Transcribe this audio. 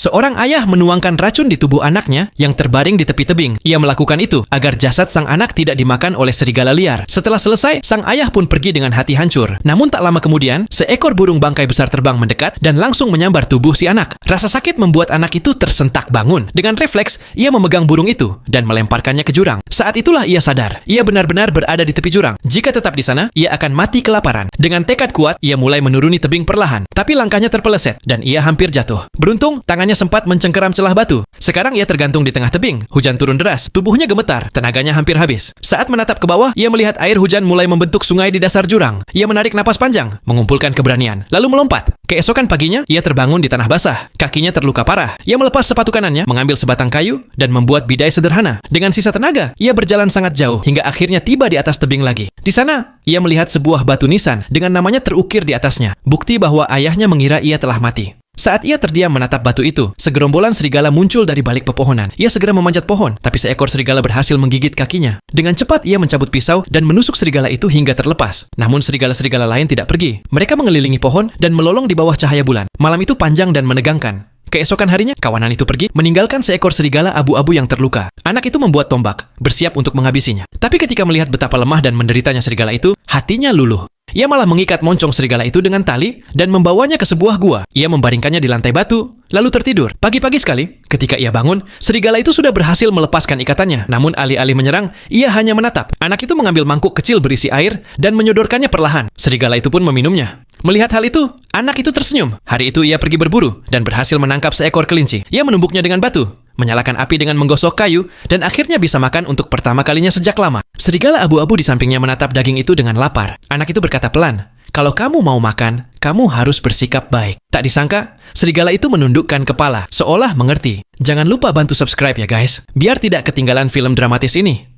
Seorang ayah menuangkan racun di tubuh anaknya yang terbaring di tepi tebing. Ia melakukan itu agar jasad sang anak tidak dimakan oleh serigala liar. Setelah selesai, sang ayah pun pergi dengan hati hancur. Namun tak lama kemudian, seekor burung bangkai besar terbang mendekat dan langsung menyambar tubuh si anak. Rasa sakit membuat anak itu tersentak bangun. Dengan refleks, ia memegang burung itu dan melemparkannya ke jurang. Saat itulah ia sadar, ia benar-benar berada di tepi jurang. Jika tetap di sana, ia akan mati kelaparan. Dengan tekad kuat, ia mulai menuruni tebing perlahan. Tapi langkahnya terpeleset dan ia hampir jatuh. Beruntung, tangannya sempat mencengkeram celah batu. Sekarang ia tergantung di tengah tebing. Hujan turun deras, tubuhnya gemetar, tenaganya hampir habis. Saat menatap ke bawah, ia melihat air hujan mulai membentuk sungai di dasar jurang. Ia menarik napas panjang, mengumpulkan keberanian, lalu melompat. Keesokan paginya, ia terbangun di tanah basah. Kakinya terluka parah. Ia melepas sepatu kanannya, mengambil sebatang kayu, dan membuat bidai sederhana. Dengan sisa tenaga, ia berjalan sangat jauh, hingga akhirnya tiba di atas tebing lagi. Di sana, ia melihat sebuah batu nisan dengan namanya terukir di atasnya. Bukti bahwa ayahnya mengira ia telah mati. Saat ia terdiam menatap batu itu, segerombolan serigala muncul dari balik pepohonan. Ia segera memanjat pohon, tapi seekor serigala berhasil menggigit kakinya. Dengan cepat ia mencabut pisau dan menusuk serigala itu hingga terlepas. Namun serigala-serigala lain tidak pergi. Mereka mengelilingi pohon dan melolong di bawah cahaya bulan. Malam itu panjang dan menegangkan. Keesokan harinya, kawanan itu pergi, meninggalkan seekor serigala abu-abu yang terluka. Anak itu membuat tombak, bersiap untuk menghabisinya. Tapi ketika melihat betapa lemah dan menderitanya serigala itu, hatinya luluh. Ia malah mengikat moncong serigala itu dengan tali dan membawanya ke sebuah gua. Ia membaringkannya di lantai batu, lalu tertidur. Pagi-pagi sekali, ketika ia bangun, serigala itu sudah berhasil melepaskan ikatannya. Namun alih-alih menyerang, ia hanya menatap. Anak itu mengambil mangkuk kecil berisi air dan menyodorkannya perlahan. Serigala itu pun meminumnya. Melihat hal itu, anak itu tersenyum. Hari itu ia pergi berburu dan berhasil menangkap seekor kelinci. Ia menumbuknya dengan batu, menyalakan api dengan menggosok kayu, dan akhirnya bisa makan untuk pertama kalinya sejak lama. Serigala abu-abu di sampingnya menatap daging itu dengan lapar. Anak itu berkata pelan, "Kalau kamu mau makan, kamu harus bersikap baik." Tak disangka, serigala itu menundukkan kepala, seolah mengerti. Jangan lupa bantu subscribe ya guys, biar tidak ketinggalan film dramatis ini.